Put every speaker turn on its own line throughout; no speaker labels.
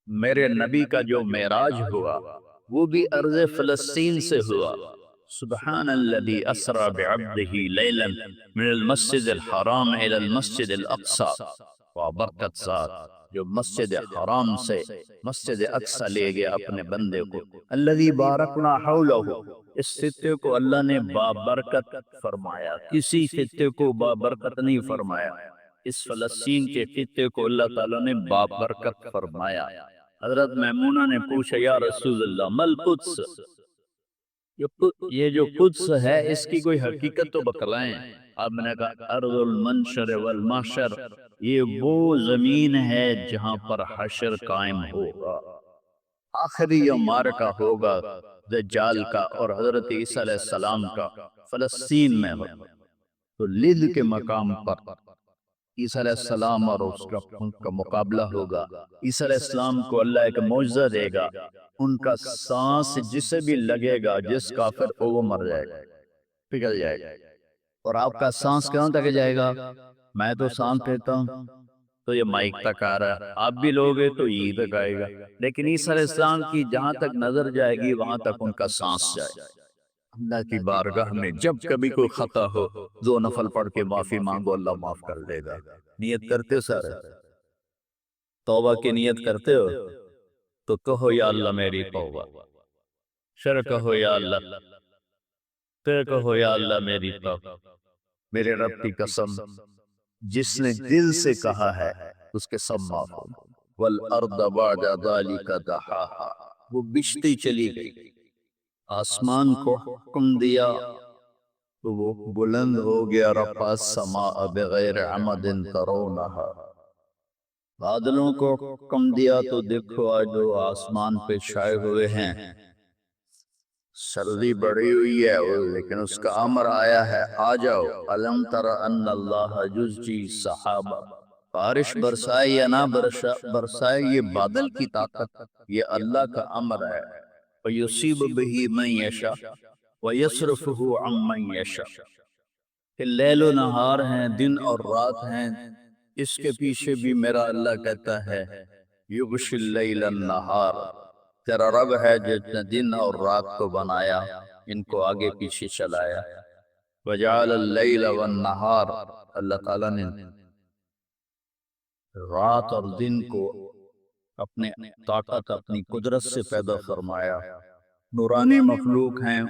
میرے نبی کا جو معراج ہوا وہ بھی ارض فلسطین سے ہوا۔ سبحان الذي اسرا بعبده ليلا من المسجد الحرام الى المسجد الاقصى، وبرکت ذات جو مسجد حرام سے مسجد اقصی لے گیا اپنے بندے کو۔ الذي بارکنا حولہ، اس خطے کو اللہ نے بابرکت فرمایا، کسی خطے کو بابرکت نہیں فرمایا، اس فلسطین کے خطے کو اللہ تعالیٰ نے بابرکت فرمایا۔ حضرت میمونہ نے پوچھا یا رسول اللہ مل قدس، یہ جو قدس ہے اس کی کوئی حقیقت تو بتلائیں۔ آپ نے کہا ارض المنشر والمحشر، یہ وہ زمین ہے جہاں پر حشر قائم ہوگا، آخری یوم معرکہ ہوگا دجال کا اور حضرت عیسیٰ علیہ السلام کا، فلسطین میں ہوگا۔ تو لد کے مقام پر عیسیٰ علیہ السلام اور اس کا مقابلہ ہوگا۔ عیسیٰ علیہ السلام کو اللہ ایک معجزہ دے گا، ان کا سانس جسے بھی لگے گا، جس کافر کو وہ مر جائے گا، پگھل جائے گا۔ اور آپ کا سانس کہاں تک جائے گا؟ میں تو سانس لیتا ہوں تو یہ مائک تک آ رہا ہے، آپ بھی لوگے تو یہی تک آئے گا، لیکن عیسیٰ علیہ السلام کی جہاں تک نظر جائے گی وہاں تک ان کا سانس جائے گا۔ اللہ کی بارگاہ میں جب کبھی کوئی خطا ہو 2 نفل پڑھ کے معافی مانگو، اللہ معاف کر دے گا۔ نیت کرتے ہو سارے؟ توبہ کی نیت کرتے ہو تو کہو یا اللہ میری توبہ، شر کہو یا اللہ، پھر کہو یا اللہ میری توبہ۔ میرے رب کی قسم جس نے دل سے کہا ہے اس کے سب معاف ہو۔ والارض بعد ذلك دحاها، وہ بچھتی چلی گئی، آسمان کو حکم دیا تو وہ بلند ہو گیا، رفع السماء بغیر عمد ترونها، بادلوں کو حکم دیا تو دیکھو آج جو آسمان پہ چھائے ہوئے ہیں، سردی بڑی ہوئی ہے لیکن اس کا امر آیا ہے آ جاؤ۔ الم تر ان اللہ یزجی سحابہ، بارش برسائے یا نہ برسائے یہ بادل کی طاقت، یہ اللہ کا امر ہے۔ وَيُصِيبُ بِهِ مَن يَشَاءُ وَيَصْرِفُهُ عَن مَّن يَشَاءُ، کہ لیل و نہار ہیں، دن اور رات ہیں، اس کے پیچھے بھی میرا اللہ کہتا ہے یغشی اللیل النہار، تیرا رب ہے جس نے دن اور رات کو بنایا، ان کو آگے پیچھے چلایا۔ وجعل اللیل والنہار، اللہ تعالیٰ نے رات اور دن کو اپنے طاقت اپنی قدرت سے پیدا فرمایا، نورانی مخلوق ہیں۔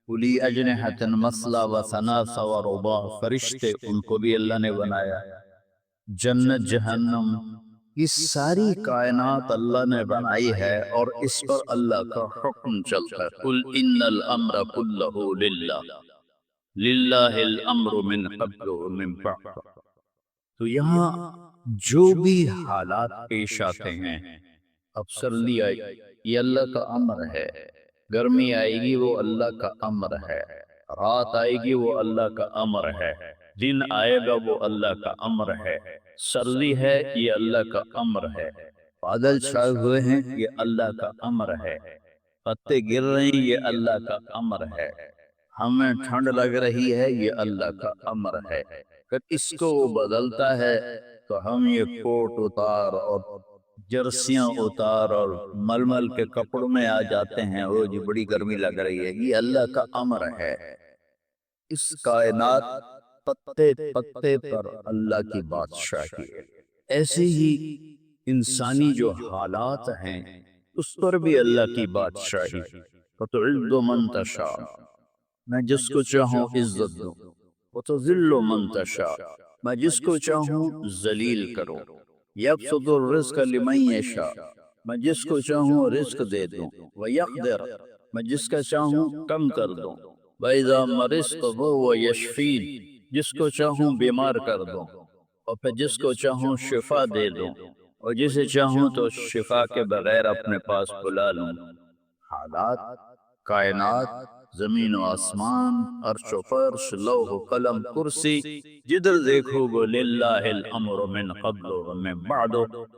اولی اجنحۃ مثلا و ثلاث و رباع، فرشتے ان کو بھی اللہ نے بنایا۔ جنت جہنم، یہ ساری کائنات اللہ نے بنائی ہے اور اس پر اللہ کا حکم چلتا ہے۔ قل ان الامر کلہ للہ، للہ الامر من قبل ومن بعد۔ تو یہاں جو بھی حالات پیش آتے ہیں، اب سردی آئی یہ اللہ کا امر ہے، گرمی آئے گی وہ اللہ کا امر ہے، رات آئے گی وہ اللہ کا امر ہے، دن آئے گا وہ اللہ کا امر ہے، سردی ہے یہ اللہ کا امر ہے، بادل چھائے ہوئے ہیں یہ اللہ کا امر ہے، پتے گر رہے ہیں یہ اللہ کا امر ہے، ہمیں ٹھنڈ لگ رہی ہے یہ اللہ کا امر ہے۔ اگر اس کو وہ بدلتا ہے تو ہم یہ کوٹ اتار اور جرسیاں اتار اور ململ کے کپڑوں میں آ جاتے ہیں، وہ جو بڑی گرمی لگ رہی ہے، یہ اللہ کا امر ہے۔ اس کائنات پتے پتے پر اللہ کی بادشاہی ہے۔ ایسے ہی انسانی جو حالات ہیں اس پر بھی اللہ کی بادشاہی۔ فَتُعِزُّ مَن تَشَاءُ، میں جس کو چاہوں عزت دوں، وَتُذِلُّ مَن تَشَاءُ، میں جس کو چاہوں ذلیل کروں، یبسط الرزق لمن یشاء، میں جس کو چاہوں رزق دے دوں، ویقدر، میں جس کا چاہوں کم کر دوں، وَإِذَا مَرِضْتُ فَهُوَ یشفین، جس کو چاہوں بیمار کر دوں اور پھر جس کو چاہوں شفا دے دوں، اور جسے چاہوں تو شفا کے بغیر اپنے پاس بلا لوں۔ حالات، کائنات، زمین و آسمان، عرش و فرش، لوح و قلم، کرسی، جدھر دیکھو گو للہ الامر من قبل ومن بعد،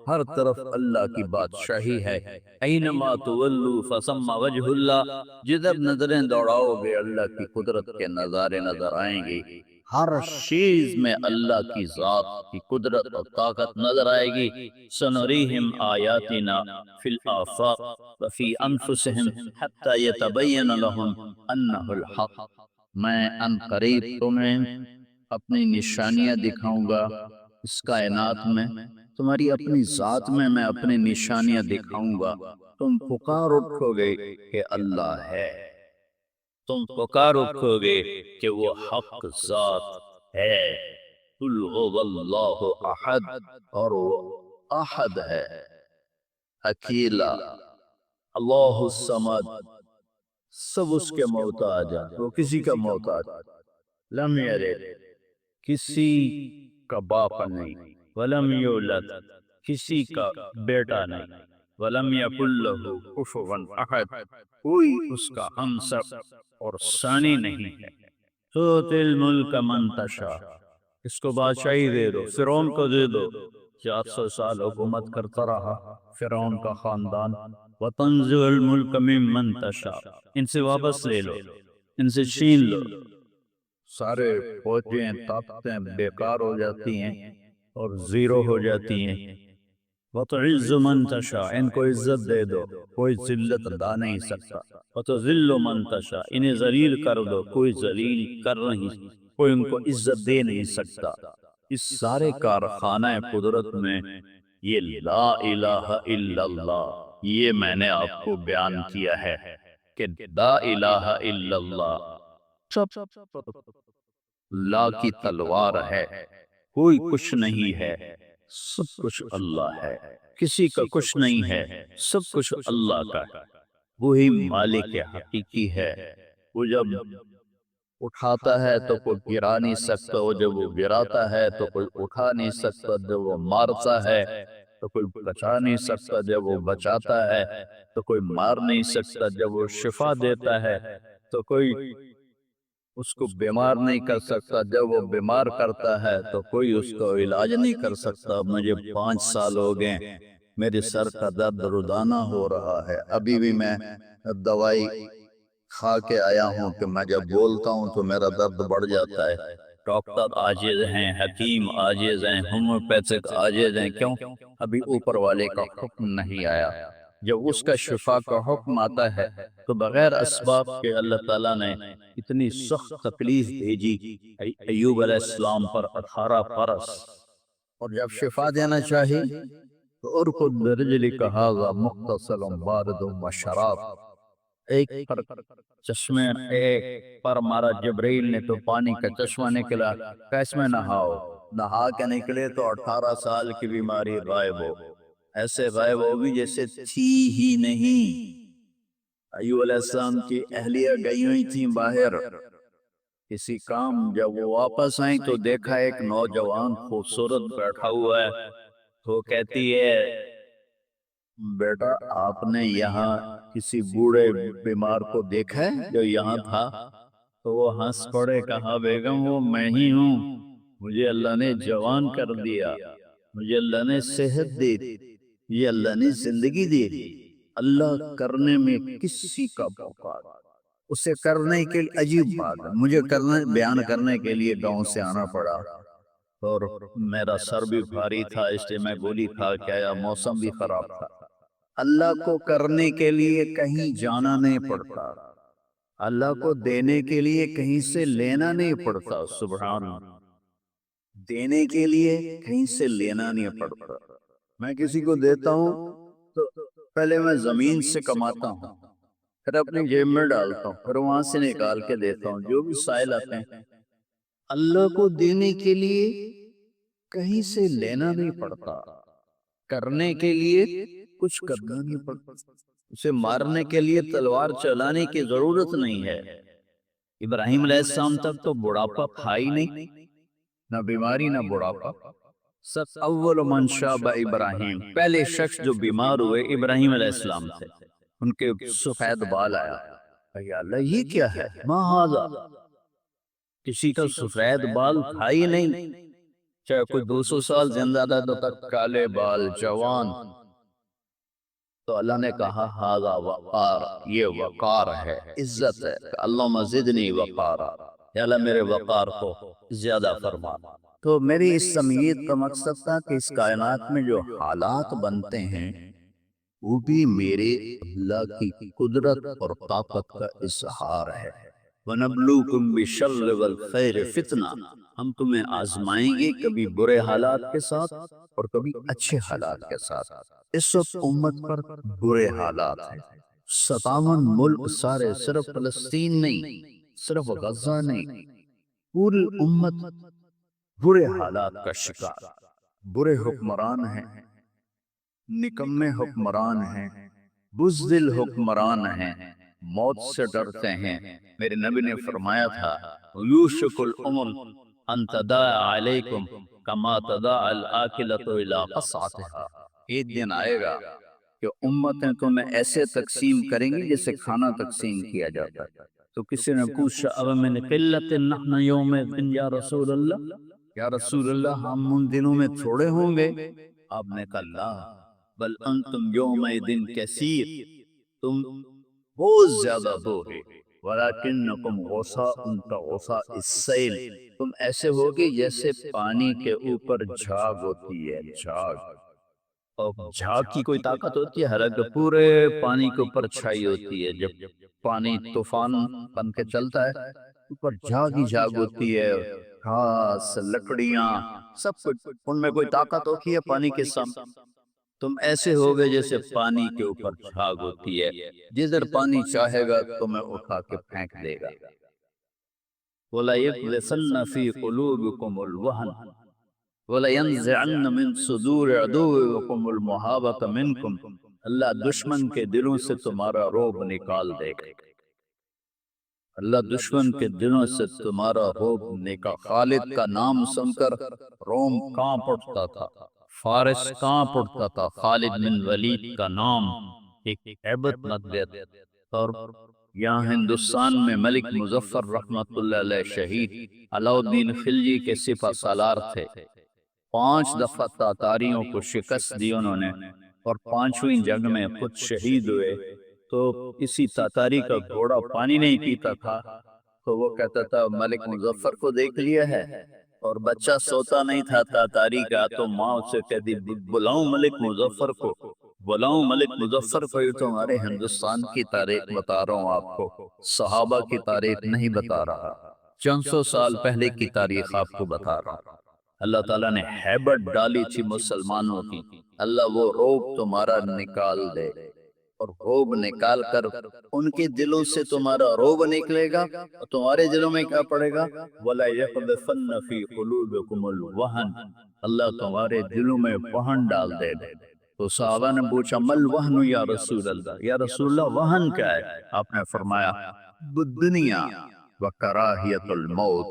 ہر طرف اللہ کی بادشاہی ہے۔ اینما تولوا فثم وجہ اللہ، جدھر نظریں دوڑاؤ گے اللہ کی قدرت کے نظارے نظر آئیں گے۔ ہر چیز میں اللہ کی ذات کی قدرت اور طاقت نظر آئے گی۔ سنریہم آیاتنا فی الآفاق وفی انفسہم حتی یتبین لہم انہ الحق۔ میں ان قریب تمہیں اپنی نشانیاں دکھاؤں گا اس کائنات میں، تمہاری اپنی ذات میں اپنی نشانیاں دکھاؤں گا، تم پکار اٹھو گے کہ اللہ ہے، تم پکار اٹھو گے کہ وہ حق ذات ہے۔ قل هو اللہ احد، اور وہ احد ہے، اکیلا، اللہ الصمد، سب اس کے محتاج ہیں، وہ کسی کا محتاج، لم یلد، کسی کا باپ نہیں، ولم یولد، کسی کا بیٹا نہیں، ولم یکن لہ کفوا احد، کوئی اس کا ہمسر اور ثانی نہیں ہے۔ تؤتی الملک من تشاء، اس کو بادشاہی دے دو، فرعون کو دے دو، 400 سال حکومت کرتا رہا فرعون کا خاندان۔ وتنزع الملک ممن تشاء، ان سے واپس لے لو، ان سے چھین لو، سارے فوجیں طاقتیں بیکار ہو جاتی ہیں اور زیرو ہو جاتی ہیں۔ وتعز من تشاء، ان کو عزت دے دو، کوئی ذلت لا نہیں سکتا۔ وتذل من تشاء، انہیں ذلیل کر دو، کوئی ذلیل کر نہیں، کوئی ان کو عزت دے نہیں سکتا۔ اس سارے کارخانہ قدرت میں یہ لا الہ الا اللہ، یہ میں نے آپ کو بیان کیا ہے کہ لا الہ الا اللہ سب لا کی تلوار ہے، کوئی کچھ نہیں ہے، سب کچھ اللہ ہے، کسی کا کچھ نہیں ہے، سب کچھ اللہ کا ہے، وہی مالک حقیقی ہے۔ وہ جب اٹھاتا ہے تو کوئی گرا نہیں سکتا، وہ جب وہ گراتا ہے تو کوئی اٹھا نہیں سکتا، جب وہ مارتا ہے تو کوئی بچا نہیں سکتا، جب وہ بچاتا ہے تو کوئی مار نہیں سکتا، جب وہ شفا دیتا ہے تو کوئی اس کو بیمار نہیں کر سکتا، جب وہ بیمار کرتا ہے تو کوئی اس کو علاج نہیں کر سکتا۔ مجھے 5 سال ہو گئے، میرے سر کا درد روزانہ ہو رہا ہے، ابھی بھی میں دوائی کھا کے آیا ہوں کہ میں جب بولتا ہوں تو میرا درد بڑھ جاتا ہے۔ ڈاکٹر عاجز ہیں، حکیم عاجز ہیں، ہومیوپیتھک عاجز ہیں، کیوں؟ ابھی اوپر والے کا حکم نہیں آیا۔ جب اس کا شفا کا حکم آتا ہے تو بغیر اسباب کے اللہ تعالیٰ نے اتنی سخت تکلیف بھیجی ایوب علیہ السلام پر 18 برس، اور جب شفا دینا چاہی تو ارکض برجلک ھذا مغتسل بارد وشراب، ایک پر چشمے ایک پر مارا جبرائیل نے تو پانی کا چشمہ نکلا، کیس میں نہاؤ، نہا کے نکلے تو 18 سال کی بیماری غائب ہو، ایسے غائب ہوگی جیسے تھی ہی نہیں۔ ایوب علیہ السلام کی اہلیہ گئی ہوئی تھیں باہر کسی کام، جب وہ واپس آئیں تو دیکھا ایک نوجوان خوبصورت بیٹھا ہوا ہے، تو کہتی ہے بیٹا آپ نے یہاں کسی بوڑھے بیمار کو دیکھا ہے جو یہاں تھا؟ تو وہ ہنس پڑے، کہا بیگم وہ میں ہی ہوں، مجھے اللہ نے جوان کر دیا، مجھے اللہ نے صحت دی، یہ اللہ نے زندگی دی۔ اللہ کرنے میں کسی کا محتاج، اسے کرنے کے لیے عجیب بات ہے، مجھے بیان کرنے کے لیے گاؤں سے آنا پڑا اور میرا سر بھی بھاری تھا، اس لیے میں گولی کھا کے آیا، موسم بھی خراب تھا۔ اللہ کو کرنے کے لیے کہیں جانا نہیں پڑتا، اللہ کو دینے کے لیے کہیں سے لینا نہیں پڑتا، سبحان اللہ، دینے کے لیے کہیں سے لینا نہیں پڑتا۔ میں کسی کو دیتا ہوں تو پہلے میں زمین سے کماتا ہوں، پھر اپنی جیب میں ڈالتا ہوں، پھر وہاں سے نکال کے دیتا ہوں، جو بھی سائل آتے ہیں۔ اللہ کو دینے کے لیے کہیں سے لینا نہیں پڑتا، کرنے کے لیے کچھ کرنا نہیں پڑتا، اسے مارنے کے لیے تلوار چلانے کی ضرورت نہیں ہے۔ ابراہیم علیہ السلام تک تو بڑھاپا تھا ہی نہیں، نہ بیماری نہ بڑھاپا۔ سب اول من شاب ابراہیم، پہلے شخص جو بیمار ہوئے ابراہیم علیہ السلام تھے، ان کے سفید بال آیا، یا اللہ یہ کیا ہے، ما ھذا، کسی کا سفید بال تھا ہی نہیں، چاہے کوئی 200 سال زندہ تھا تو تک کالے بال، جوان۔ تو اللہ نے کہا ھذا وقار، یہ وقار ہے، عزت ہے، اللہم زدنی وقارا، یا اللہ میرے وقار کو زیادہ فرما۔ تو میری اس تمہید کا مقصد تھا کہ اس کائنات میں جو حالات بنتے ہیں وہ بھی میرے اللہ کی قدرت اور طاقت کا اظہار ہے۔ وَنَبْلُوكُمْ بِالشَّرِّ وَالْخَيْرِ فِتْنَةً، ہم تمہیں آزمائیں گے کبھی برے حالات کے ساتھ اور کبھی اچھے حالات کے ساتھ۔ اس وقت امت پر برے حالات ہیں، 57 ملک سارے، صرف فلسطین نہیں، صرف غزہ نہیں، پوری امت برے حالات کا شکار، برے حکمران ہیں، نکمے حکمران ہیں، بزدل حکمران ہیں، موت سے ڈرتے ہیں۔ میرے نبی نے فرمایا تھا یوشک الامم ان تداعى علیکم کما تداعى الآکلۃ الی قصعتها، ایک دن آئے گا کہ امتیں تمہیں ایسے تقسیم کریں گی جیسے کھانا تقسیم کیا جاتا ہے۔ تو کسی نے پوچھا اب من قلت نحن یوم یا رسول اللہ، یا رسول اللہ ہم ان دنوں میں تھوڑے ہوں گے؟ آپ نے کہا لا بل انتم یومئذ کثیر، تم بہت زیادہ دو ہے، ولیکنکم غصاء کغصاء السیل، تم ایسے ہوگے جیسے پانی کے اوپر جھاگ ہوتی ہے، جھاگ۔ اور جھاگ کی کوئی طاقت ہوتی ہے؟ حالانکہ پورے پانی کے اوپر چھائی ہوتی ہے، جب پانی طوفان بن کے چلتا ہے اوپر جھاگ ہی جھاگ ہوتی ہے، گھاس، لکڑیاں، سب کچھ، ان میں کوئی طاقت ہوتی ہے پانی کے سامنے؟ تم ایسے ہوگے جیسے پانی کے اوپر جھاگ ہوتی ہے، جدھر پانی چاہے گا تمہیں اٹھا کے پھینک دے گا۔ وَلَيَقْذِفَنَّ فِي قُلُوبِكُمُ الْوَهْنَ وَلَيَنزِعَنَّ مِن صُدُورِ عَدُوِّكُمُ الْمَهَابَةَ مِنكُمْ، اللہ دشمن کے دلوں سے تمہارا رعب نکال دے گا، اللہ دشمن کے دلوں سے تمہارا رعب نکال۔ خالد کا نام سن کر روم کانپ اٹھتا تھا، فارس کانپ اٹھتا تھا۔ خالد بن ولید کا نام ایک ہیبت نقیت، اور یہاں ہندوستان میں ملک مظفر رحمت اللہ علیہ شہید علاؤ الدین خلجی کے سپہ سالار تھے، 5 دفعہ تاتاریوں کو شکست دی انہوں نے، اور 5ویں جنگ میں خود شہید ہوئے۔ تو کسی تاتاری کا گھوڑا پانی نہیں پیتا تھا تو وہ کہتا تھا ملک مظفر کو دیکھ لیا ہے، اور بچہ سوتا نہیں تھا تاتاری کا تو ماں اسے کہتی بلاؤں ملک مظفر کو، بلاؤں ملک مظفر کو۔ یہ تو ہمارے ہندوستان کی تاریخ بتا رہا ہوں آپ کو، صحابہ کی تاریخ نہیں بتا رہا، 400 سال پہلے کی تاریخ آپ کو بتا رہا ہوں۔ اللہ تعالیٰ نے ہیبت ڈالی تھی مسلمانوں کی، اللہ وہ روب تمہارا نکال دے، اور روب نکال کر ان کے دلوں سے تمہارا روب نکلے گا، اور تمہارے دلوں میں کیا پڑے گا؟ وَلَا يَقْذِفَنَّ فِي قُلُوبِكُمُ الْوَهْنَ، اللہ تمہارے دلوں میں وہن ڈال دے گا۔ تو صحابہ نے پوچھا مل وہن یا رسول اللہ، یا رسول اللہ وہن کیا ہے؟ آپ نے فرمایا دنیا وکراہیت الموت،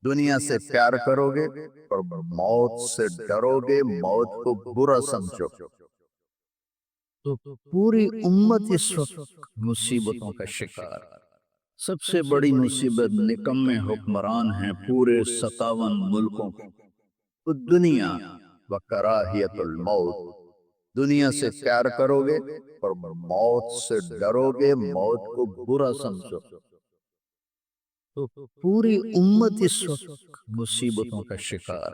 دنیا سے پیار کرو گے اور موت سے ڈرو گے، موت کو برا سمجھو۔ تو پوری امت اس وقت مصیبتوں کا شکار، سب سے بڑی مصیبت نکمے حکمران ہیں پورے 57 ملکوں کی۔ تو دنیا وکراہیت الموت، دنیا سے پیار کرو گے اور موت سے ڈرو گے، موت کو برا سمجھو۔ تو پوری امت اس وقت مصیبتوں کا شکار،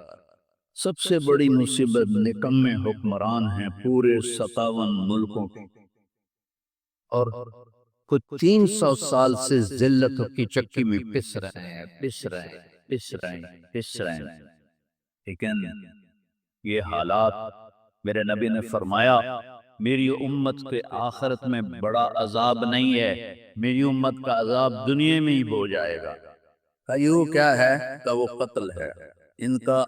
سب سے بڑی مصیبت نکمے حکمران ہیں پورے 57 ملکوں کی، اور کچھ 300 سال سے ذلتوں کی چکی میں پس رہے ہیں، پس رہے ہیں، پس رہے ہیں، پس رہے ہیں۔ لیکن یہ حالات، میرے نبی نے فرمایا میری امت کے آخرت میں بڑا عذاب نہیں ہے، میری امت کا عذاب دنیا میں ہی ہو جائے گا۔ کیوں کیا ہے؟ کہ وہ قتل ہے، ان کا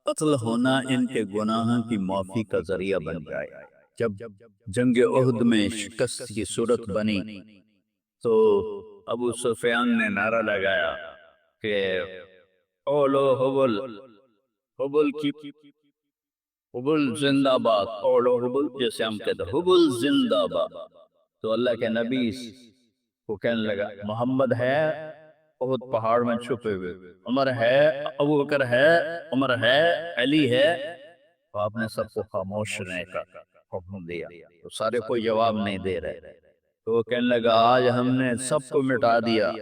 قتل ہونا ان کے گناہوں کی معافی کا ذریعہ بن جائے۔ جب جنگ احد میں شکست کی صورت بنی تو ابو سفیان نے نعرہ لگایا کہ اولو حبل، حبل کی حبل زندہ باد، اولو حبل، جیسے ہم کہتے ہیں حبل زندہ باد۔ تو اللہ کے نبی کو کہنے لگا محمد ہے احد پہاڑ میں چھپے ہوئے، عمر ہے، ابو بکر ہے، عمر ہے، علی ہے۔ تو آپ نے سب کو خاموش رہنے کا حکم دیا، تو سارے کوئی جواب نہیں دے رہے۔ تو وہ کہنے لگا آج ہم نے سب کو مٹا دیا،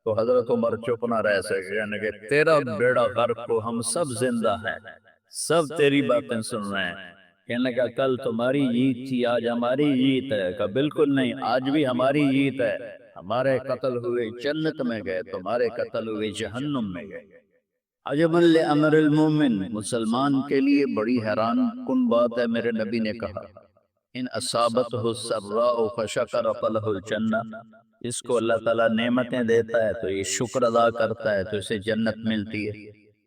تو حضرت عمر چپ نہ رہ سکے، یعنی کہ تیرا بیڑا غرق کو ہم سب زندہ ہیں، سب تیری باتیں سن رہے ہیں۔ کہنے کا کل تمہاری جیت تھی، آج ہماری جیت ہے۔ کہا بالکل نہیں، آج بھی ہماری جیت ہے۔ ہمارے قتل ہوئے جنت میں گئے، تمہارے قتل ہوئے جہنم میں گئے۔ عجبا لامر المومن، مسلمان کے لیے بڑی حیران کن بات ہے، میرے نبی نے کہا ان اصابتہ السراء فشکر فلہ الجنہ، اس کو اللہ تعالیٰ نعمتیں دیتا ہے تو یہ شکر ادا کرتا ہے تو اسے جنت ملتی ہے۔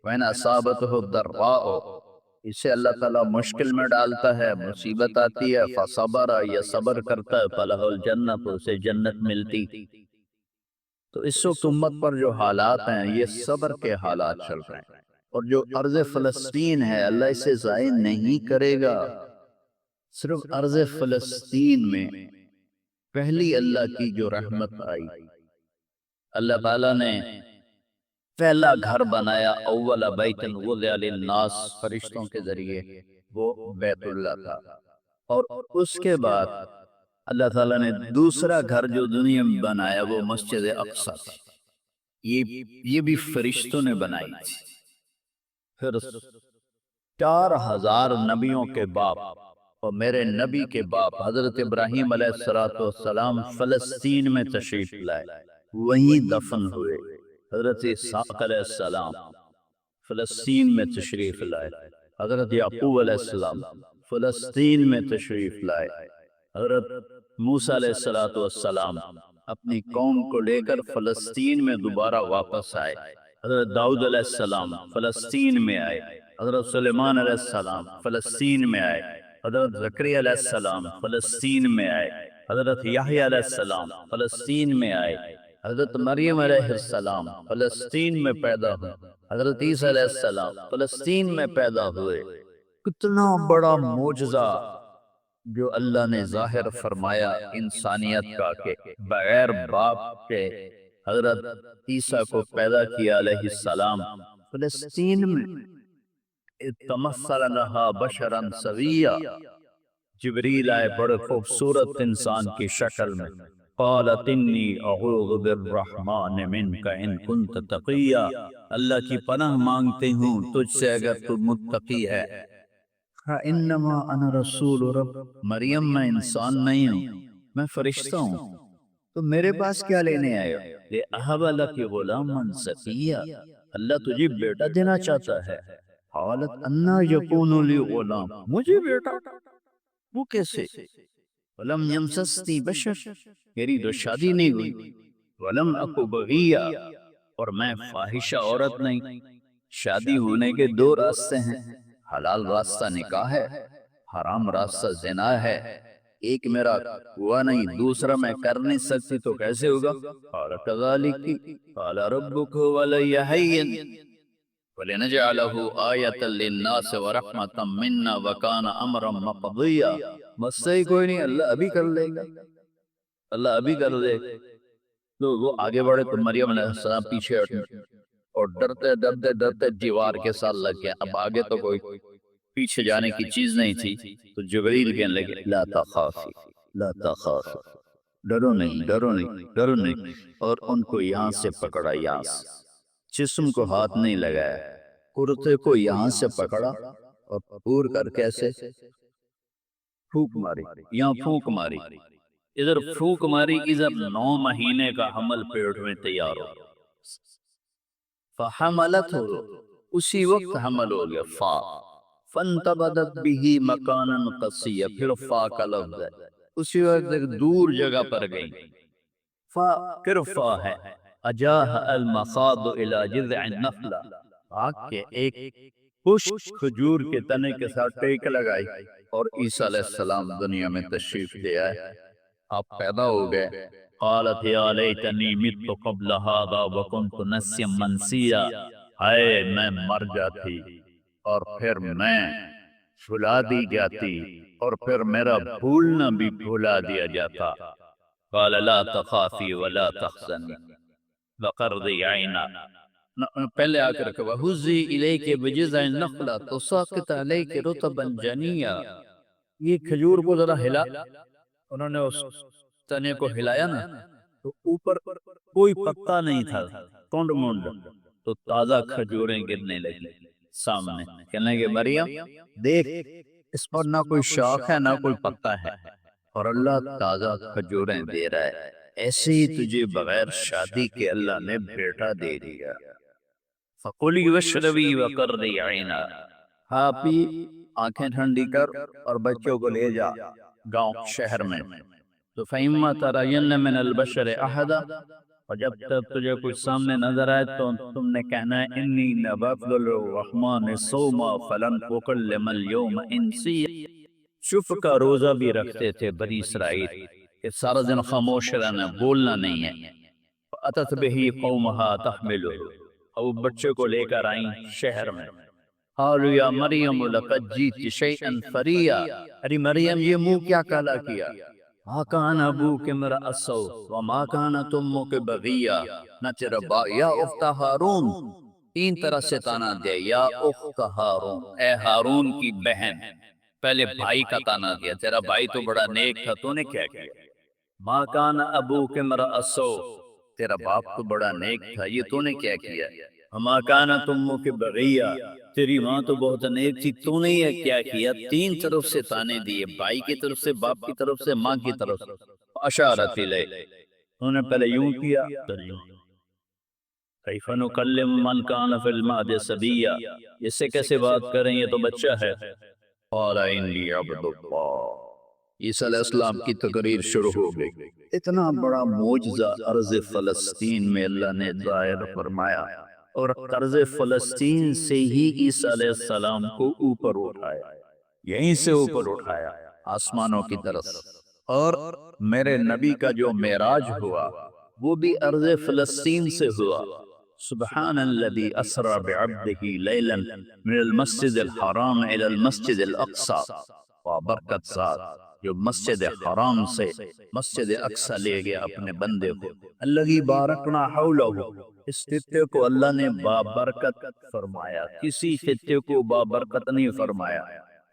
وَإِنْ أَصَابَتْهُ الضَّرَّاءُ، اسے اللہ تعالیٰ مشکل میں ڈالتا ہے، مصیبت آتی ہے، فصبر، یہ صبر کرتا ہے، فلہ الجنہ، تو اسے جنت ملتی۔ تو اس وقت امت پر جو حالات ہیں یہ صبر کے حالات چل رہے ہیں، اور جو ارض فلسطین ہے اللہ اسے ضائع نہیں کرے گا۔ صرف ارض فلسطین میں پہلی اللہ کی جو رحمت آئی، اللہ تعالیٰ نے پہلا گھر بنایا، اول بیت وضع للناس، فرشتوں کے ذریعے، وہ بیت اللہ تھا۔ اور اس کے بعد اللہ تعالیٰ نے دوسرا گھر جو دنیا میں بنایا وہ مسجد اقصی تھی، یہ بھی فرشتوں نے بنائی تھی۔ پھر 4000 نبیوں کے باپ اور میرے نبی کے باپ حضرت ابراہیم علیہ السلام فلسطین میں تشریف لائے، وہیں دفن ہوئے۔ حضرت اسحاق علیہ السلام فلسطین میں تشریف لائے، حضرت یعقوب علیہ السلام فلسطین میں تشریف لائے، حضرت موسیٰ علیہ السلام اپنی قوم کو لے کر فلسطین میں دوبارہ واپس آئے، حضرت داؤد علیہ السلام فلسطین میں آئے، حضرت سلیمان علیہ السلام فلسطین میں آئے، حضرت زکریا علیہ السلام فلسطین میں آئے، حضرت یحییٰ علیہ السلام فلسطین میں آئے، حضرت مریم علیہ السلام فلسطین میں پیدا ہوئے، حضرت عیسیٰ علیہ السلام فلسطین میں پیدا ہوئے۔ کتنا بڑا معجزہ جو اللہ نے ظاہر فرمایا انسانیت کا، کہ بغیر باپ کے حضرت عیسیٰ کو پیدا کیا علیہ السلام فلسطین میں۔ تمثل لها بشرا سویا، جبریل آئے بڑے خوبصورت انسان کی شکل میں، قالت انی اعوذ بالرحمن منک ان کنت تقیا، اللہ کی پناہ مانگتے ہوں تجھ سے اگر تو متقی ہے۔ انما انا رسول رب، مریم میں انسان نہیں ہوں، میں فرشتہ ہوں، تو میرے پاس کیا لینے آئے ہو؟ لِأَهَبَ لَكِ غُلَامًا زَكِيًّا، اللہ تجھے بیٹا دینا چاہتا ہے۔ قالت انا یکون لی غلام، مجھے بیٹا وہ کیسے؟ ولم یمسسنی بشر، میری تو شادی نہیں ہوئی، ولم اکو بغیا، اور میں فاحشہ عورت نہیں۔ شادی ہونے کے دو راستے ہیں، حلال راستہ نکاح ہے، حرام راستہ زنا ہے۔ ایک میرا ہوا نہیں، دوسرا میں کر نہیں سکتی، تو کیسے ہوگا؟ قال کذالک قال ربک ولی حین وَلِنَجْعَلَهُ آیَةً لِلنَّاسِ وَرَحْمَةً مِنَّا وَكَانَ أَمْرًا مَقْضِيًّا، مسئلہ کوئی نہیں، اللہ ابھی کر لے گا، اللہ ابھی کر لے گا۔ تو وہ آگے بڑھے تو مریم علیہ السلام پیچھے ہٹے اور ڈرتے ڈرتے ڈرتے دیوار کے ساتھ لگ گیا۔ اب آگے تو کوئی پیچھے جانے کی چیز نہیں تھی، تو جبریل کہنے لگے لا تخافی لا تخافی، ڈرو نہیں ڈرو نہیں ڈرو نہیں، اور ان کو یہاں سے پکڑا، یہاں سے جسم کو ہاتھ نہیں لگایا، کرتے کو یہاں سے پکڑا اور پور کر کیسے پھونک ماری، یہاں پھونک ماری، ادھر پھونک ماری، ادھر 9 مہینے کا حمل پیٹ میں تیار ہو، فحملت ہو، اسی وقت حمل ہو گیا، فانتبذت به مکانا قصیا، پھر فا کا لفظ ہے، اسی وقت ایک دور جگہ پر گئی، پھر فا ہے، اجاہ المخاض الى جذع النخلہ، آگ کے ایک خشک کھجور کے تنے کے ساتھ ٹیک لگائی، اور عیسیٰ علیہ السلام دنیا میں تشریف لے آئے، آپ پیدا ہو گئے۔ قالت یا لیتنی مت قبل هذا وکنت نسیا منسیا، اے میں مر جاتی اور پھر میں بھلا دی جاتی، اور پھر میرا بھولنا بھی بھلا دیا جاتا۔ قال لا تخافی ولا تحزنی وقرضی عینا، پہلے آ کر کہا وَحُزِّي إِلَيْكِ بِجِذْعِ النَّخْلَةِ تُسَاقِطْ عَلَيْكِ رُطَبًا جَنِيًّا، یہ کھجور کو ذرا ہلا، انہوں نے اس تنے کو ہلایا نا، تو اوپر کوئی پتا نہیں تھا، ٹونڈ مونڈ، تو تازہ کھجوریں گرنے لگی سامنے، کہنے لگے مریم دیکھ، اس پر نہ کوئی شاخ ہے نہ کوئی پتا ہے، اور اللہ تازہ کھجوریں دے رہا ہے، ایسے ہی تجھے بغیر شادی کے اللہ نے بیٹا دے دیا۔ فَقُلِي وَاشْرَبِي وَقَرِّي عَيْنًا، کھا پی، آنکھیں ٹھنڈی کر، اور بچوں کو لے جا گاؤں شہر میں۔ تو فَإِمَّا تَرَيَنَّ مِنَ الْبَشَرِ أَحَدًا، اور جب تک تجھے کچھ سامنے نظر آئے تو تم نے کہنا ہے انی نذرت للرحمن صوما فلن اکلم اليوم انسیا۔ شف کا روزہ بھی رکھتے تھے بنی اسرائیل کہ سارا دن خاموش رہنا، بولنا نہیں ہے۔ فأتت به قومها تحمله، اور وہ بچے کو لے کر آئیں شہر میں۔ قالوا یا مریم لقد جئت شیئا فریا، ارے مریم یہ منہ کیا کالا کیا، ما کان ابوک امرأ سوء وما کانت امک بغیا، نہ تیرا یا اخت ہارون، تین طرح سے تانا دیا، یا اخت ہارون، اے ہارون کی بہن، پہلے بھائی کا تانا دیا، تیرا بھائی تو بڑا نیک تھا، تو نے کیا کیا، ما کان ابوک امرأ سوء، تیرا باپ تو بڑا نیک تھا، یہ تو نے کیا کیا، وما کانت امک بغیا، تیری ماں تو بہت نیک تھی، تو نے یہ کیا کیا، تین طرف سے تانے دیے، بھائی کی طرف سے، باپ کی طرف سے، ماں کی طرف سے۔ اشارت الیہ، انہوں نے پہلے یوں کیا، پھر یوں، کیف نکلم من کان فی المہد صبیا، اس سے کیسے بات کریں، یہ تو بچہ ہے۔ قال انی عبد اللہ، عیسیٰ علیہ السلام کی تقریر شروع ہو گئی۔ اتنا بڑا معجزہ ارض فلسطین میں اللہ نے ظاہر فرمایا، اور ارض فلسطین سے ہی عیسیٰ علیہ السلام کو اوپر اٹھایا، یہیں سے اوپر اٹھایا آسمانوں کی طرف۔ اور میرے نبی کا جو معراج ہوا وہ بھی ارض فلسطین سے ہوا۔ سبحان الذی اسری بعبدہ لیلا من المسجد الحرام الی المسجد الاقصی، وبرکت ذات جو مسجد حرام سے مسجد اقصی لے گیا اپنے بندے کو، الذی بارکنا حولہ، اس خطے کو اللہ نے بابرکت فرمایا، کسی خطے کو بابرکت نہیں فرمایا،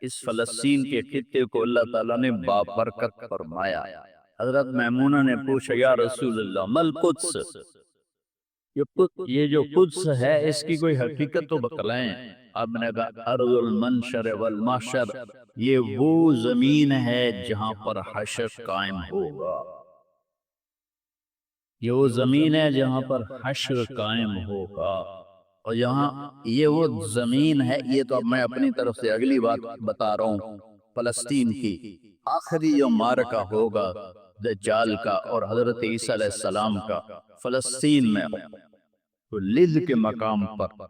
اس فلسطین کے خطے کو اللہ تعالیٰ نے بابرکت فرمایا۔ حضرت میمونہ نے پوچھا یا رسول اللہ مل قدس، یہ جو قدس ہے اس کی کوئی حقیقت تو بتلائیں۔ اب نے کہا ارض المنشر والمحشر، یہ وہ زمین ہے جہاں پر حشر قائم ہوگا، یہ وہ زمین ہے جہاں پر حشر قائم ہوگا، اور یہاں یہ وہ زمین ہے، یہ تو اب میں اپنی طرف سے اگلی بات بتا رہا ہوں فلسطین کی۔ آخری جو معرکہ ہوگا دجال کا اور حضرت عیسیٰ علیہ السلام کا فلسطین میں، تو لذ کے مقام پر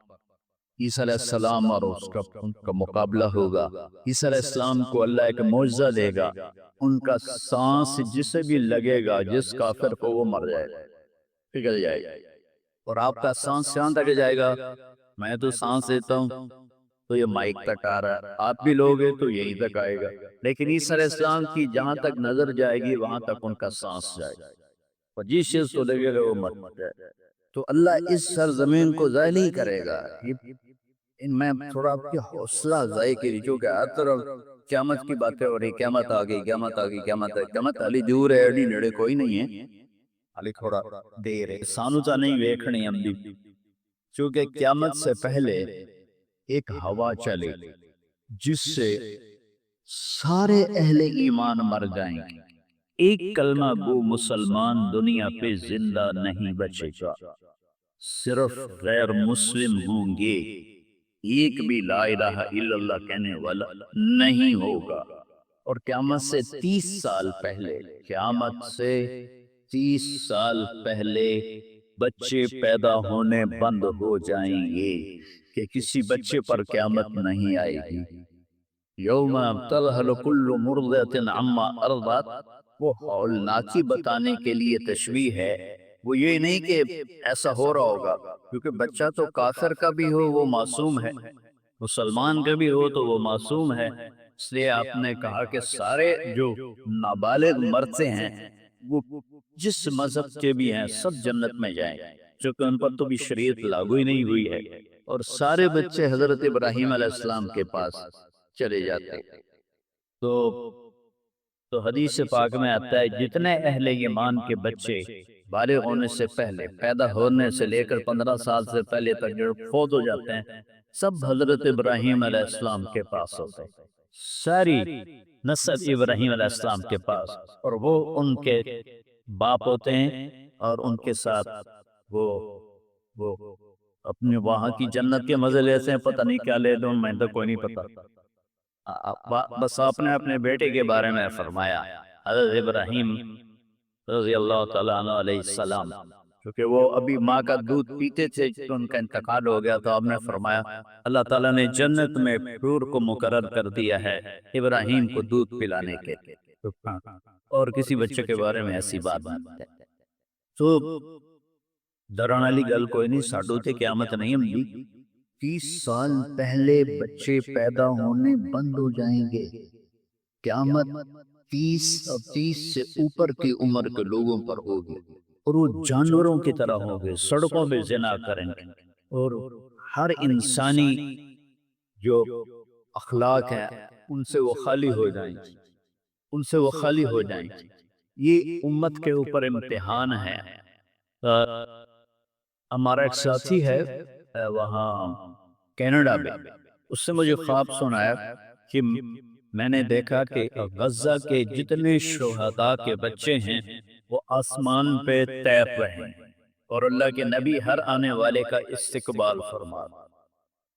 عیسیٰ علیہ السلام اور اس کا مقابلہ ہوگا۔ عیسیٰ علیہ السلام کو اللہ ایک معجزہ دے گا، ان کا سانس جسے بھی لگے گا، جس کافر کو، وہ مر جائے گا، پگھل جائے گا، اور آپ کا سانس یہاں تک جائے گا، میں تو سانس لیتا ہوں تو یہ مائک تک آ رہا ہے، آپ بھی لوگے تو یہیں تک آئے گا، لیکن عیسیٰ علیہ السلام کی جہاں تک نظر جائے گی وہاں تک ان کا سانس جائے گا، اور جس چیز کو لگے گا وہ مر جائے گا۔ تو اللہ اس سرزمین کو ضائع نہیں کرے گا۔ میں تھوڑا آپ کی حوصلہ افزائی کی، کیونکہ ہر طرف قیامت کی باتیں ہو رہی، قیامت آ گئی، قیامت آ گئی، قیامت آ گئی، قیامت علی دور ہے، علی نیڑے کوئی نہیں ہے، علی تھوڑا دیر ہے، سانو تا نہیں ویکھنی ہم بھی، چونکہ قیامت سے پہلے ایک ہوا چلے جس سے سارے اہل ایمان مر جائیں گے، ایک کلمہ گو مسلمان دنیا پہ زندہ نہیں بچے گا، صرف غیر مسلم ہوں گے، ایک بھی لا الہ الا اللہ کہنے والا نہیں ہوگا۔ اور قیامت سے 30 سال پہلے، قیامت سے 30 سال پہلے بچے پیدا ہونے بند ہو جائیں گے کہ کسی بچے پر قیامت نہیں آئے گی۔ یوم تذہل کل مرضعۃ عما ارضعت، وہ ہولناکی بتانے کے لیے تشبیہ ہے، وہ یہ نہیں کہ ایسا ہو رہا ہوگا، کیونکہ بچہ تو کافر کا بھی ہو وہ معصوم ہے، مسلمان کا بھی ہو تو وہ معصوم ہے، اس لیے آپ نے کہا کہ سارے جو نابالغ مرتے ہیں وہ جس مذہب کے بھی ہیں سب جنت میں جائیں، چونکہ ان پر تو بھی شریعت لاگو ہی نہیں ہوئی ہے، اور سارے بچے حضرت ابراہیم علیہ السلام کے پاس چلے جاتے۔ تو تو حدیث پاک میں آتا ہے جتنے اہل ایمان کے بچے بالغ ہونے سے پہلے، پیدا ہونے سے لے کر 15 سال سے پہلے تک جو فوت ہو جاتے ہیں، سب حضرت ابراہیم علیہ السلام کے پاس ہوتے ہیں، ساری نسل ابراہیم علیہ السلام کے پاس، اور وہ ان کے باپ ہوتے ہیں، اور ان کے ساتھ وہ اپنے وہاں کی جنت کے مزے لیتے ہیں، پتہ نہیں کیا لے لوں، میں تو کوئی نہیں پتا۔ بس آپ نے اپنے بیٹے کے بارے میں فرمایا حضرت ابراہیم رضی اللہ تعالیٰ عنہ علیہ السلام، کیونکہ وہ ابھی ماں کا دودھ پیتے تھے تو ان کا انتقال ہو گیا، تو آپ نے فرمایا اللہ تعالیٰ نے جنت میں حور کو مقرر کر دیا ہے ابراہیم کو دودھ پلانے کے، اور کسی بچے کے بارے میں ایسی بات نہیں ہے۔ تو ڈران والی گل کوئی نہیں، ساڈو تے قیامت نہیں ہوندی، 30 سال پہلے بچے پیدا ہونے بند ہو جائیں گے، قیامت 30 سے اوپر کی عمر کے لوگوں پر ہوگی، اور وہ جانوروں کی طرح ہوں گے، سڑکوں پہ زنا کریں گے، اور ہر انسانی جو اخلاق ہیں ان سے وہ خالی ہو جائیں گے، ان سے وہ خالی ہو جائیں گے۔ یہ امت کے اوپر امتحان ہے۔ ہمارا ایک ساتھی ہے وہاں کینیڈا میں، اس سے مجھے خواب سنایا کہ میں نے دیکھا کہ غزہ کے جتنے شہداء کے بچے ہیں وہ آسمان پہ تیر رہے ہیں، اور اللہ کے نبی ہر آنے والے کا استقبال فرما۔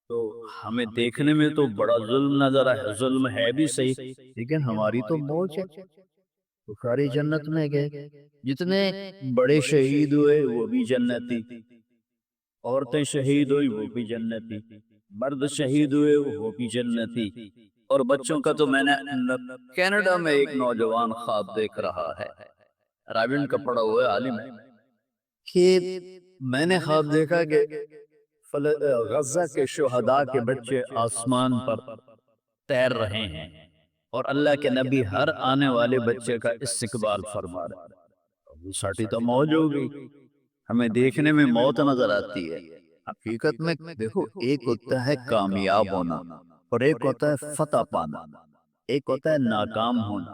تو ہمیں دیکھنے میں تو بڑا ظلم نظر ہے، ظلم ہے بھی صحیح، لیکن ہماری تو موج ہے، بخاری جنت میں گئے، جتنے بڑے شہید ہوئے وہ بھی جنتی، عورتیں شہید ہوئی وہ بھی جنتی، مرد شہید ہوئے وہ بھی جنتی، اور بچوں کا تو میں نے کینیڈا میں ایک نوجوان خواب دیکھ رہا ہے، رابن کا پڑھا ہوا ہے، عالم ہے، کہ میں نے خواب دیکھا کہ غزہ کے شہداء کے بچے آسمان پر تیر رہے ہیں، اور اللہ کے نبی ہر آنے والے بچے کا استقبال فرما رہے ہیں۔ ساٹھی تو موج ہوگی، ہمیں دیکھنے میں موت نظر آتی ہے، حقیقت میں دیکھو ایک ہوتا ہے کامیاب ہونا، اور ایک ہوتا ہے فتح پانا، ایک ہوتا ہے ناکام ہونا،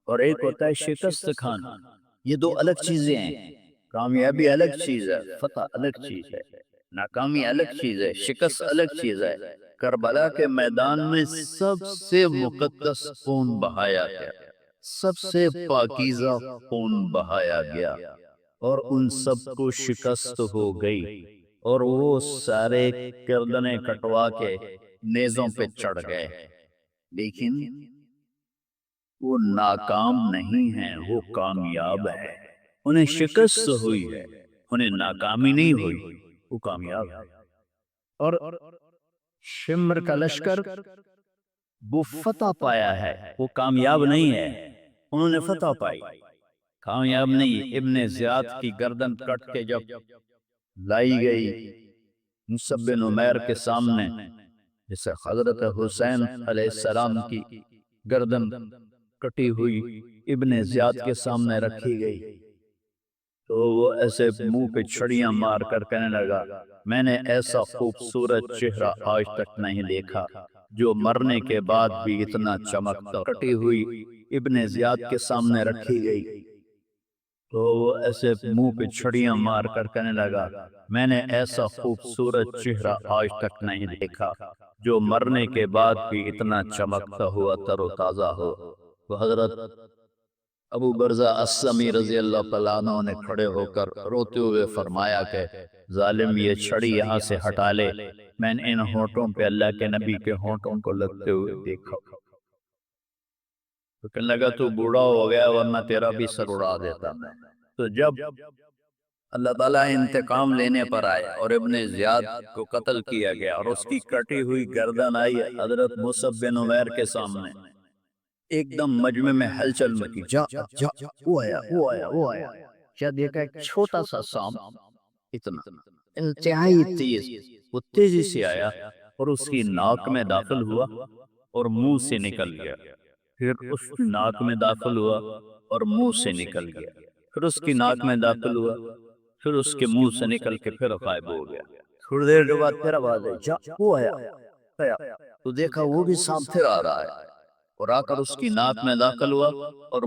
اور ایک ہوتا ہے شکست کھانا۔ یہ دو الگ چیزیں ہیں، کامیابی الگ چیز ہے، فتح الگ چیز ہے، ناکامی الگ چیز ہے، شکست الگ چیز ہے۔ کربلا کے میدان میں سب سے مقدس خون بہایا گیا، سب سے پاکیزہ خون بہایا گیا، اور ان سب کو شکست ہو گئی، اور وہ سارے گردنیں کٹوا کے نیزوں پہ چڑھ گئے، لیکن وہ ناکام نہیں ہیں، وہ کامیاب ہے، انہیں شکست ہوئی ہے، انہیں ناکامی نہیں ہوئی، وہ کامیاب ہے۔ اور شمر کا لشکر وہ فتح پایا ہے، وہ کامیاب نہیں ہے، انہوں نے فتح پائی، کامیاب نہیں۔ ابن زیاد کی گردن کٹ کے جب لائی گئی مصعب بن عمیر کے سامنے، جسے حضرت حسین علیہ السلام کی گردن کٹی ہوئی ابن زیاد کے سامنے رکھی گئی، تو وہ ایسے منہ پہ چھڑیاں مار کر کہنے لگا میں نے ایسا خوبصورت چہرہ آج تک نہیں دیکھا جو مرنے کے بعد بھی اتنا چمکتا۔ کٹی ہوئی ابن زیاد کے سامنے رکھی گئی تو وہ ایسے منہ پہ چھڑیاں مار کر کہنے لگا میں نے ایسا خوبصورت چہرہ آج تک نہیں دیکھا جو مرنے کے بعد بھی اتنا چمکتا ہوا تر و تازہ ہو۔ تو حضرت ابو برزہ اسلمی رضی اللہ تعالیٰ عنہ نے کھڑے ہو کر روتے ہوئے فرمایا کہ ظالم یہ چھڑی یہاں سے ہٹا لے، میں نے ان ہونٹوں پہ اللہ کے نبی کے ہونٹوں کو لگتے ہوئے دیکھا۔ تو کہنے لگا تو بوڑھا ہو گیا ورنہ تیرا بھی سر اڑا دیتا میں۔ تو جب اللہ تعالیٰ انتقام لینے پر آئے اور ابن زیاد کو قتل کیا گیا اور اس کی کٹی ہوئی گردن آئی حضرت مصعب بن عمیر کے سامنے، ایک دم مجمع میں ہلچل مچی، جا جا وہ آیا وہ آیا وہ آیا، کیا دیکھا ایک چھوٹا سا سانپ، اتنا انتہائی تیز، وہ تیزی سے آیا اور اس کی ناک میں داخل ہوا اور منہ سے نکل گیا، پھر اس کی ناک میں داخل ہوا اور منہ سے نکل گیا، پھر اس کی ناک میں داخل ہوا، پھر اس کے منہ سے نکل کے پھر غائب ہو گیا۔ تھوڑی دیر کے بعد پھر آواز آئی، جا وہ آیا، تو دیکھا وہ بھی سانپ پھر آ رہا ہے، اور آ کر اس کی ناک میں داخل ہوا اور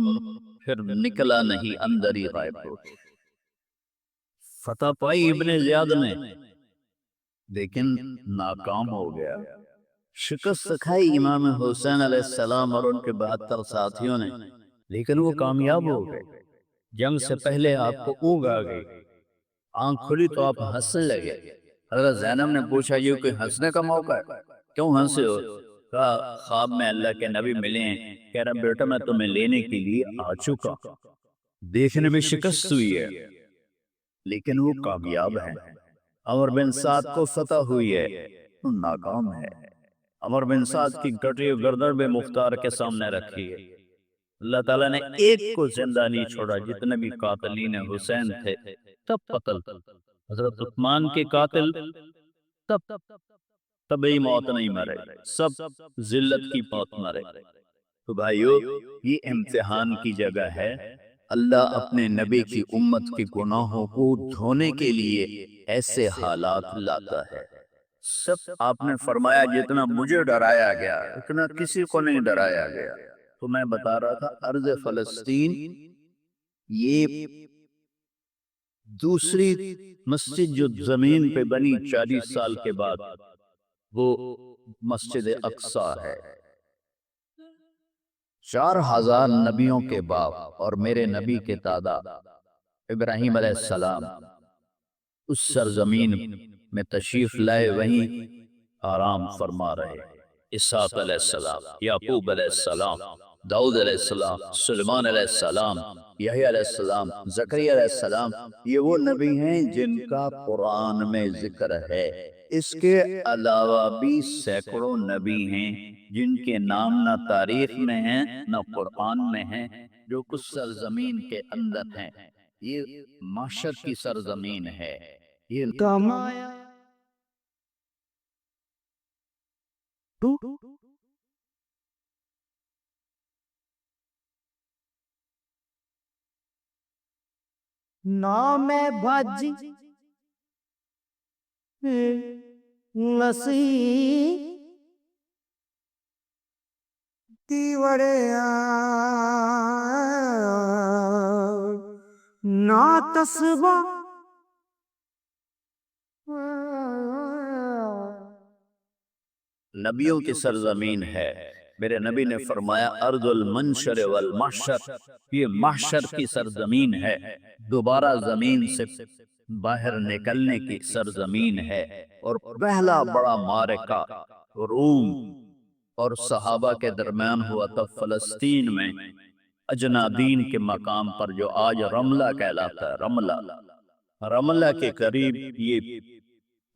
پھر نکلا نہیں، اندر ہی غائب ہو گیا۔ فتح پائی ابن زیاد نے، لیکن ناکام ہو گیا۔ شکست کھائی امام حسین علیہ السلام اور ان کے 72 ساتھیوں نے، لیکن وہ کامیاب ہو گئے۔ جنگ سے پہلے آپ کو اونگ آ گئی، آنکھ کھلی تو آپ ہنسنے لگے۔ حضرت زینب نے پوچھا یہ کوئی ہنسنے کا موقع ہے، کیوں ہنسے ہو؟ کہا خواب میں اللہ کے نبی ملے ہیں، کہہ رہا بیٹا میں تمہیں لینے کے لیے آ چکا، دیکھنے میں شکست ہوئی ہے لیکن وہ کامیاب ہے۔ عمر بن سعد کو فتح ہوئی ہے، وہ ناکام ہے۔ عمر بن سعد کی کٹی ہوئی گردن بھی مختار کے سامنے رکھی ہے۔ اللہ تعالیٰ نے ایک کو زندہ نہیں چھوڑا، جتنے بھی قاتلین حسین تھے تب قتل۔ حضرت عثمان کے قاتل تب طبعی موت نہیں مرے، سب ذلت کی موت مرے۔ تو بھائیو، یہ امتحان کی جگہ ہے۔ اللہ اپنے نبی کی امت کے گناہوں کو دھونے کے لیے ایسے حالات لاتا ہے۔ سب آپ نے فرمایا جتنا مجھے ڈرایا گیا اتنا کسی کو نہیں ڈرایا گیا۔ تو میں بتا رہا تھا ارض فلسطین یہ دوسری مسجد جو زمین پہ بنی 40 سال کے بعد، وہ مسجد اقصی ہے۔ 4000 نبیوں کے باپ اور میرے نبی کے دادا ابراہیم علیہ السلام اس سرزمین میں تشریف لائے، وہیں آرام فرما رہے۔ اسحاق علیہ السلام، یعقوب علیہ السلام، داؤد علیہ السلام، سلیمان علیہ السلام، یحییٰ علیہ السلام، زکریا علیہ السلام، یہ وہ نبی ہیں جن کا قرآن میں ذکر ہے۔ اس کے علاوہ بھی سینکڑوں نبی ہیں جن کے نام نہ تاریخ میں ہیں نہ قرآن میں ہیں، جو کچھ سرزمین کے اندر ہیں۔ یہ معشر کی سرزمین ہے، یہ کمایا
نام بھج نسی دیوڑیا نا تسبہ
نبیوں کی سرزمین ہے۔ میرے نبی نے فرمایا ارض المنشر والمحشر، یہ محشر کی سرزمین ہے، دوبارہ زمین سے باہر نکلنے کی سرزمین ہے۔ اور پہلا بڑا معرکہ روم اور صحابہ کے درمیان ہوا تھا فلسطین میں، اجنادین کے مقام پر، جو آج رملہ کہلاتا ہے۔ رملہ کے قریب یہ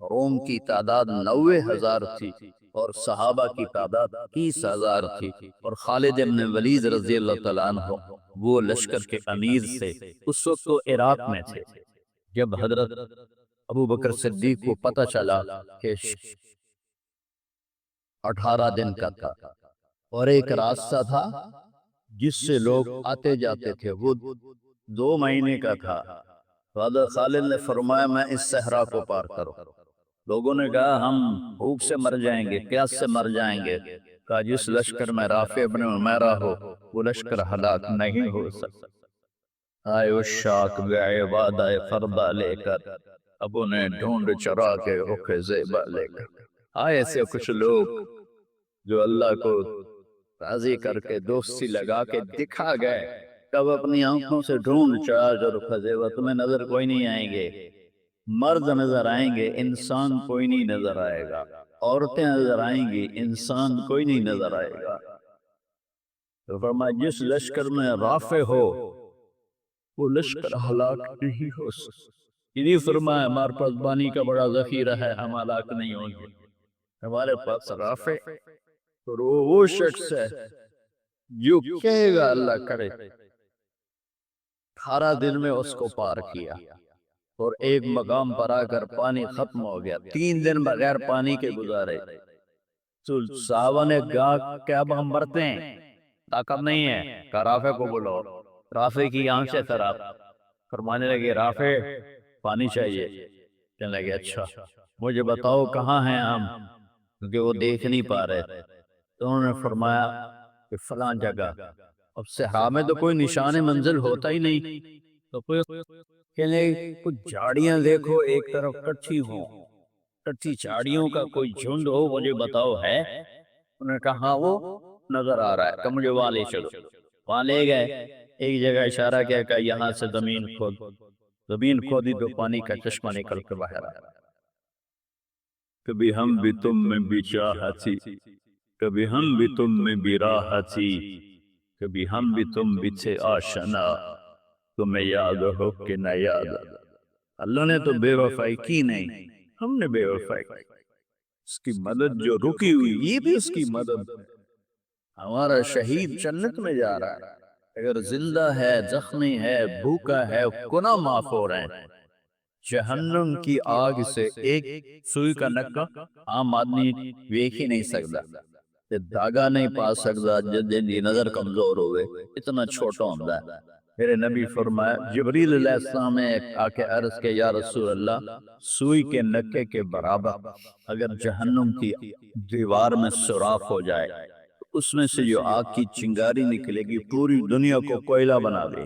روم کی تعداد 90,000 تھی اور صحابہ کی تعداد 30,000 تھی، اور خالد بن ولید رضی اللہ تعالیٰ عنہ وہ لشکر کے امیر تھے۔ اس وقت وہ عراق میں تھے۔ جب حضرت ابو بکر صدیق کو پتہ چلا کہ 18 دن کا تھا اور ایک راستہ تھا جس سے لوگ آتے جاتے تھے، وہ 2 مہینے کا تھا، تو حضرت خالد نے فرمایا میں اس صحرا کو پار کروں۔ لوگوں نے کہا ہم بھوک سے مر جائیں گے، پیاس سے مر جائیں گے۔ کہا جس لشکر میں رافع ابن عمیرہ ہو وہ لشکر ہلاک نہیں ہو سکتا۔ آئے اشاق بعبادہ فردہ لے کر، اب انہیں ڈھونڈ چرا کے رخ زیبا لے کر۔ آئے ایسے کچھ لوگ جو اللہ کو راضی کر کے دوستی لگا کے دکھا گئے، کب اپنی آنکھوں سے ڈھونڈ چرا کے رخ زیبا، تمہیں نظر کوئی نہیں آئیں گے، مرد نظر آئیں گے، انسان کوئی نہیں نظر آئے گا، عورتیں نظر آئیں گی، انسان کوئی نہیں نظر آئے گا۔ تو فرمایا جس لشکر میں رافع ہو وہ لشکر ہلاک نہیں ہو سکتا۔ یہ فرمایا ہمارے پاس پانی کا بڑا ذخیرہ ہے، ہم ہلاک نہیں ہوں گے، ہمارے پاس رافع اور وہ شخص ہے جو کہے گا اللہ کرے۔ 18 دن میں اس کو پار کیا اور ایک مقام پر آ کر پانی ختم ہو گیا، 3 دن بغیر پانی کے گزارے۔ تو صحابہ نے کہا کہ اب ہم مرتے ہیں، طاقت نہیں ہے، کہا رافع کو بولو۔ رافع کی آنکھ سے خراب، فرمانے لگے رافع پانی چاہیے۔ کہنے لگے اچھا مجھے بتاؤ کہاں ہیں ہم، کیونکہ وہ دیکھ نہیں پا رہے۔ تو انہوں نے فرمایا کہ فلاں جگہ، اب صحرا میں تو کوئی نشان منزل ہوتا ہی نہیں، تو کوئی کہنے کچھ جھاڑیاں دیکھو ایک طرف کٹھی ہوں، کٹھی جھاڑیوں کا کوئی جھنڈ ہو، مجھے بتاؤ ہے؟ انہوں نے کہا ہاں وہ نظر آ رہا ہے، کہ مجھے وہاں لے چلو۔ وہاں لے گئے، ایک جگہ اشارہ کیا کہ یہاں سے زمین کھود، زمین کھودی تو پانی کا چشمہ نکل کے باہر آیا۔ کبھی ہم بھی تم میں بھی چاہتی، کبھی ہم بھی تم میں بھی راحتی، کبھی ہم بھی تم بھی تھے آشنا، تمہیں یاد ہو کہ نہ یاد۔ اللہ نے تو بے وفائی کی نہیں، ہم نے بے وفائی کی۔ اس کی مدد جو رکی ہوئی، یہ بھی اس کی مدد ہے۔ ہمارا شہید جنت میں جا رہا ہے، اگر زندہ ہے، زخمی ہے، بھوکا ہے، گناہ معاف ہو رہے ہیں۔ جہنم کی آگ سے ایک سوئی کا نکا عام آدمی ویکھ ہی نہیں سکتا، دھاگا نہیں پا سکتا، جن کی نظر کمزور ہوئے، اتنا چھوٹا ہوتا ہے۔ میرے نبی فرمایا، جبریل علیہ السلام نے آ کے عرض کہ یا رسول اللہ، سوئی کے نکے کے برابر اگر جہنم کی دیوار میں سوراخ ہو جائے، اس میں سے جو آگ کی چنگاری نکلے گی پوری دنیا کو کوئلہ بنا دے۔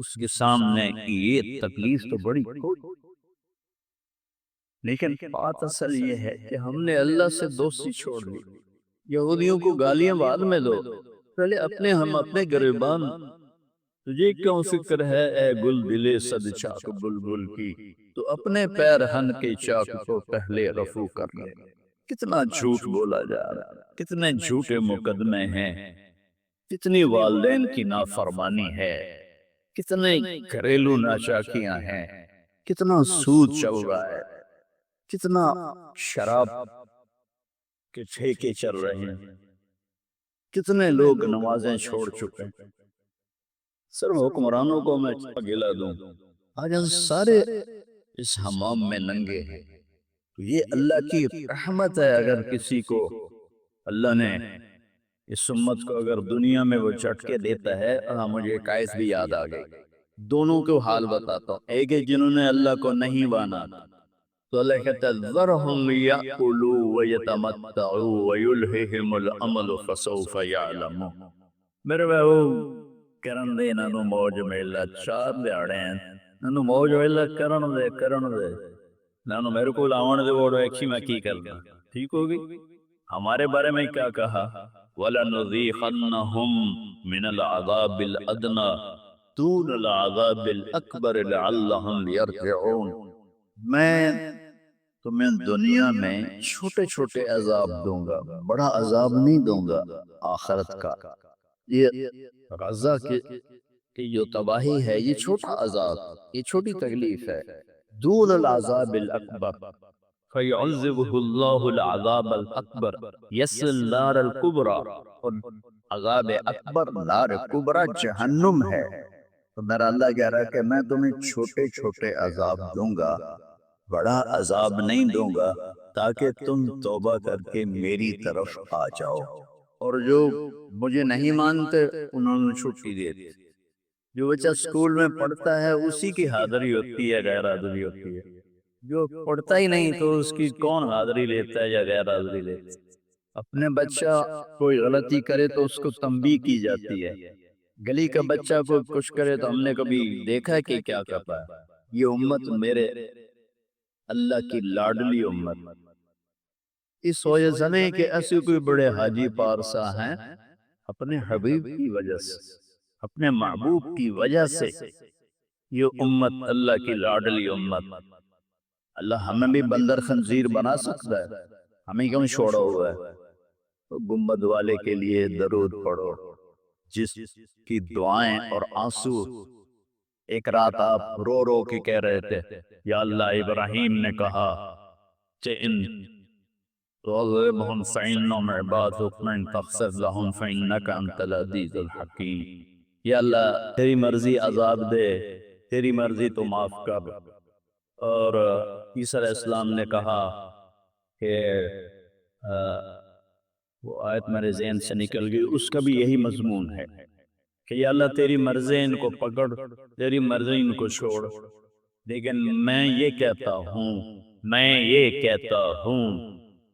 اس کے سامنے یہ تکلیف تو بڑی، لیکن بات اصل یہ ہے کہ ہم نے اللہ سے دوستی چھوڑ دی۔ یہودیوں کو گالیاں بعد میں دو، پہلے ہم اپنے گریبان، تجھے کیوں فکر ہے اے گل دلے صد چاک بلبل کی، تو اپنے پیر ہن کے چاک کو پہلے رفو کر لے۔ کتنا جھوٹ بولا جا رہا ہے، کتنے جھوٹے مقدمے ہیں، کتنی والدین کی نافرمانی ہے، کتنے گھریلو ناچاکیاں ہیں، کتنا سود چل رہا ہے، کتنا شراب کے ٹھیکے چل رہے ہیں، کتنے لوگ نمازیں چھوڑ چکے ہیں۔ صرف حکمرانوں کو میں گلا دوں، آج ہم سارے اس حمام میں ننگے ہیں۔ یہ اللہ کی رحمت ہے، اگر کسی کو اللہ نے اس امت کو اگر دنیا میں وہ جھٹکے دیتا ہے۔ مجھے ایک آیت بھی یاد آ گئی، دونوں کو حال بتاتا ہوں۔ ایک ہے جنہوں نے اللہ کو نہیں مانا، تو اللہ کہتا ہے ذرہم یأکلوا ویتمتعوا ویلہہم الامل فسوف یعلمون۔ میرے بھائیو، کرن دے نانو موج میلا، چار دیاڑے ہیں، نانو موج میلا کرن دے نانو میرے کو لاؤن دے ووڑو ایکشی میں کی کرنا، ٹھیک ہوگی؟ ہمارے بارے میں کیا کہا؟ وَلَنُذِيقَنَّهُمْ مِنَ الْعَذَابِ الْأَدْنَى دُونَ الْعَذَابِ الْأَكْبَرِ لَعَلَّهُمْ يَرْجِعُونَ۔ میں تمہیں دنیا میں چھوٹے چھوٹے عذاب دوں گا، بڑا عذاب نہیں دوں گا آخرت کا۔ یہ غزہ کی جو تباہی ہے، یہ چھوٹا عذاب، یہ چھوٹی تکلیف ہے۔ دون العذاب الاکبر فیعذبہ اللہ العذاب الاکبر یصل نار الکبری، اور عذاب اکبر نار کبری جہنم ہے۔ تو میرا اللہ کہہ رہا ہے کہ میں تمہیں چھوٹے چھوٹے عذاب دوں گا، بڑا عذاب نہیں دوں گا، تاکہ تم توبہ کر کے میری طرف آ جاؤ۔ اور جو مجھے نہیں مانتے انہوں نے چھٹی دے دی۔ جو بچہ سکول میں پڑھتا ہے اسی کی حاضری ہوتی ہے، غیر حاضری ہوتی ہے۔ جو پڑھتا ہی نہیں تو اس کی کون حاضری لیتا ہے یا غیر حاضری لیتا ہے؟ اپنے بچہ کوئی غلطی کرے تو اس کو تنبیہ کی جاتی ہے، گلی کا بچہ کوئی کچھ کرے تو ہم نے کبھی دیکھا ہے کہ کیا کرتا ہے؟ یہ امت میرے اللہ کی لاڈلی امت، اس وجہ سے نہیں کہ ایسے کوئی بڑے حاجی پارسا ہیں، اپنے حبیب کی وجہ سے، اپنے محبوب کی وجہ سے یہ امت اللہ کی لاڈلی امت۔ اللہ ہمیں بھی بندر خنزیر بنا سکتا ہے، ہمیں کیوں چھوڑا ہوا ہے؟ گنبد والے کے لیے درود پڑھو، جس کی دعائیں اور آنسو ایک رات آپ رو رو کے کہہ رہے تھے، یا اللہ ابراہیم نے کہا کہ ان تغضبهم فإنهم عبادك وإن تغفر لهم فإنك أنت العزيز الحكيم۔ یا اللہ تیری مرضی عذاب دے، تیری مرضی تو معاف کر۔ اور عیسیٰ علیہ السلام نے کہا کہ وہ آیت میرے ذہن سے نکل گئی، اس کا بھی یہی مضمون ہے کہ یا اللہ تیری مرضی ان کو پکڑ، تیری مرضی ان کو چھوڑ، لیکن میں یہ کہتا ہوں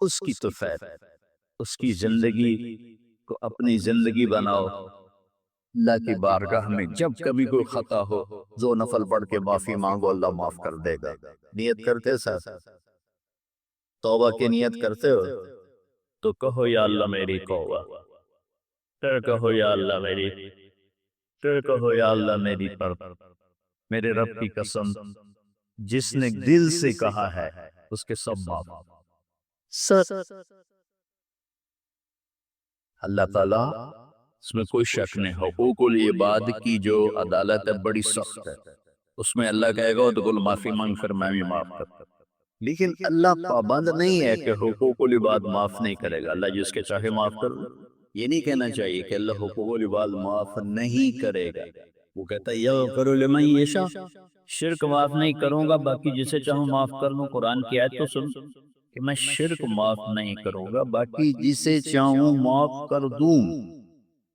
اس کی طفیل، اس کی زندگی کو اپنی زندگی بناؤ۔ اللہ کی بارگاہ میں جب کبھی کوئی خطا ہو، دو نفل پڑھ کے معافی مانگو، اللہ معاف کر دے گا۔ نیت کرتے ساتھ توبہ کی نیت کرتے ہو تو کہو یا اللہ میری توبہ، پھر کہو یا اللہ میری، پھر کہو یا اللہ میری پر، میرے رب کی قسم جس نے دل سے کہا ہے اس کے سب معاف۔ اللہ تعالیٰ اس میں کوئی شک نہیں، حقوق العباد کی جو عدالت ہے بڑی سخت ہے، اس میں اللہ کہے گا تو کل معافی مانگ، پھر میں بھی معاف کرتا ہوں۔ لیکن اللہ پابند نہیں ہے کہ حقوق العباد معاف نہیں کرے گا، اللہ جس کے چاہے معاف کر دے۔ یہ نہیں کہنا چاہیے کہ اللہ حقوق العباد معاف نہیں کرے گا، وہ کہتا ہے یغفر لمن یشاء، شرک معاف نہیں کروں گا، باقی جسے چاہوں معاف کر دوں۔ قرآن کی آیت تو سن کہ میں شرک معاف نہیں کروں گا، باقی جسے چاہوں معاف کر دوں۔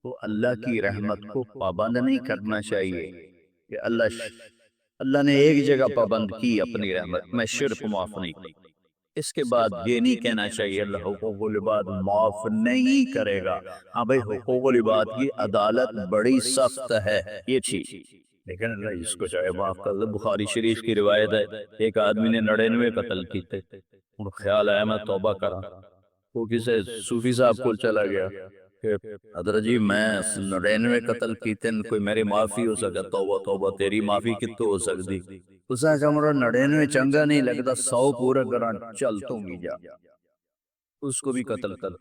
تو اللہ کی رحمت کو پابند نہیں کرنا چاہیے کہ اللہ نے ایک جگہ پابند کی اپنی رحمت، میں شرک معاف نہیں کروں۔ اس کے بعد یہ نہیں کہنا چاہیے اللہ حقوق العباد معاف نہیں کرے گا۔ ہاں بھائی، حقوق العباد کی عدالت بڑی سخت ہے، یہ چیز، لیکن اللہ اس کو چاہے معاف کر دے۔ بخاری شریف کی روایت ہے، ایک آدمی نے 99 قتل کیتے، ان کو خیال آیا میں توبہ کرا، وہ کسی صوفی صاحب کو چلا گیا کہ حضرت جی میں 99 قتل کیتے، کوئی میری معافی ہو سکتا؟ توبہ توبہ، تیری معافی کتوں ہو سکتی؟ اس نے کہا میرا 99 چنگا نہیں لگتا، 100 پورا کرا، چل تو بھی جا، اس کو بھی قتل کر۔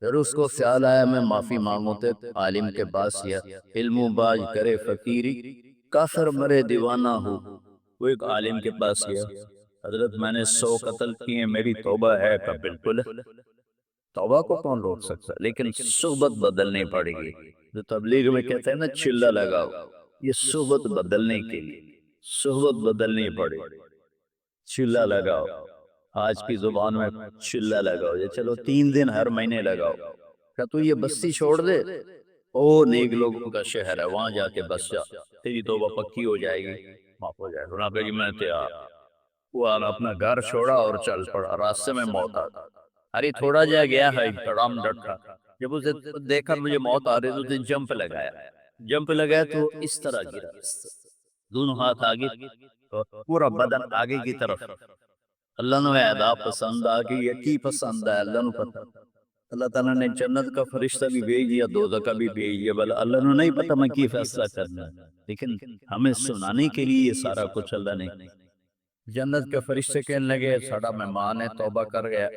پھر اس کو خیال آیا میں معافی مانگوں تے عالم کے پاس گیا، علم و باج کرے فقیری، کافر مرے دیوانہ ہو۔ وہ ایک عالم کے پاس گیا، حضرت میں نے 100 قتل کیے، میری توبہ ہے؟ کہ بالکل، توبہ کو کون روک سکتا، لیکن صحبت بدلنی پڑے گی۔ جو تبلیغ میں کہتے ہیں نا چلہ لگاؤ، یہ صحبت بدلنے کے لیے، صحبت بدلنی پڑے، چلہ لگاؤ۔ آج کی زبان میں چلہ لگاؤ، یہ چلو 3 دن ہر مہینے لگاؤ، کیا تو یہ بستی چھوڑ دے، او نیک لوگوں کا شہر ہے، وہاں جا کے بس جا، تیری توبہ پکی ہو جائے گی، معاف ہو جائے گا۔ انہوں نے کہا کہ میں تیار۔ وہ اپنا گھر چھوڑا اور چل پڑا، راستے میں موت آ گئی۔ ارے تھوڑا جا گیا ہے، ڈرام ڈٹا، جب اسے دیکھا مجھے موت آ رہی تو اسے جمپ لگایا تو اس طرح گرا، دونوں ہاتھ آگے، پورا بدن آگے کی طرف۔ اللہ نے ادا پسند آ گئی، یقین پسند ہے، اللہ نے پتہ، اللہ تعالیٰ نے جنت کا فرشتہ بھی بھیج دیا، دوزخ کا بھی بھیج دیا، بل اللہ نے نہیں پتہ میں کی فیصلہ کرنا ہے، لیکن ہمیں سنانے کے لیے یہ سارا کچھ اللہ نے۔ جنت کے فرشتے کہنے لگے ساڑا مہمان ہے، توبہ کر گیا۔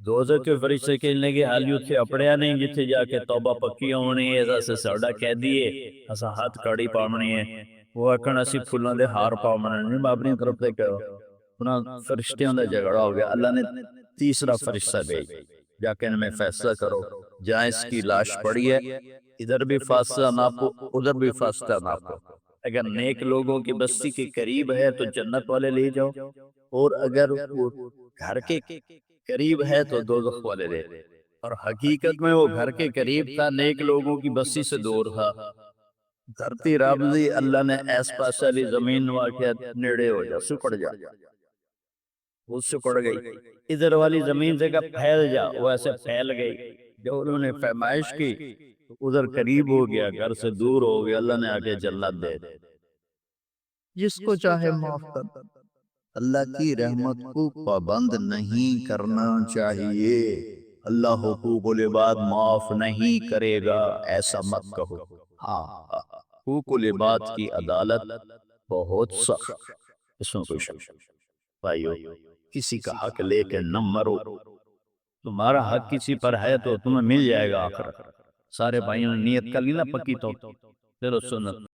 دوزخ کے فرشتے کہنے لگے حال یوتھے اپڑیا نہیں، جتھے جا کے توبہ پکی ہونی ہے، ایسا سے ساڑا کہہ دیئے، ایسا ہاتھ کڑی پاؤنی ہے، وہ اکھن اسی پھولوں دے ہار پاؤنی ہے، نہیں اپنی طرف سے کہو۔ انہاں فرشتیوں دا جھگڑا ہو گیا، اللہ نے تیسرا فرشتہ بھیج، جا کے ان میں فیصلہ کرو، جہاں اس کی لاش پڑی ہے ادھر بھی فاصلہ ناپو، ادھر بھی فاصلہ ناپو، اگر نیک لوگوں کی بستی کے قریب ہے تو جنت والے لے جاؤ، اور اگر وہ گھر کے قریب ہے تو دوزخ والے لے۔ اور حقیقت میں وہ گھر کے قریب تھا، نیک لوگوں کی بستی سے دور تھا۔ دھرتی رابضی اللہ نے ایس پاس والی زمین واقعات نیڑے ہو جا، سکڑ جا، وہ سکڑ گئی، ادھر والی زمین سے کہا پھیل جا، وہ ایسے پھیل گئی۔ جب انہوں نے فرمائش کی ادھر قریب ہو گیا، گھر سے دور ہو گیا، اللہ نے آگے جنت دے دے، جس کو چاہے معاف کر۔ اللہ کی رحمت کو پابند نہیں کرنا چاہیے، اللہ حقوق العباد معاف نہیں کرے گا ایسا مت کہو۔ ہاں، حقوق العباد کی عدالت بہت سخت، اس میں کوئی شک نہیں۔ بھائیو، کسی کا حق لے کے نہ مرو، تمہارا حق کسی پر ہے تو تمہیں مل جائے گا آخر۔ سارے بھائیوں نے نیت کر لی نا پکی، تو چلو سنت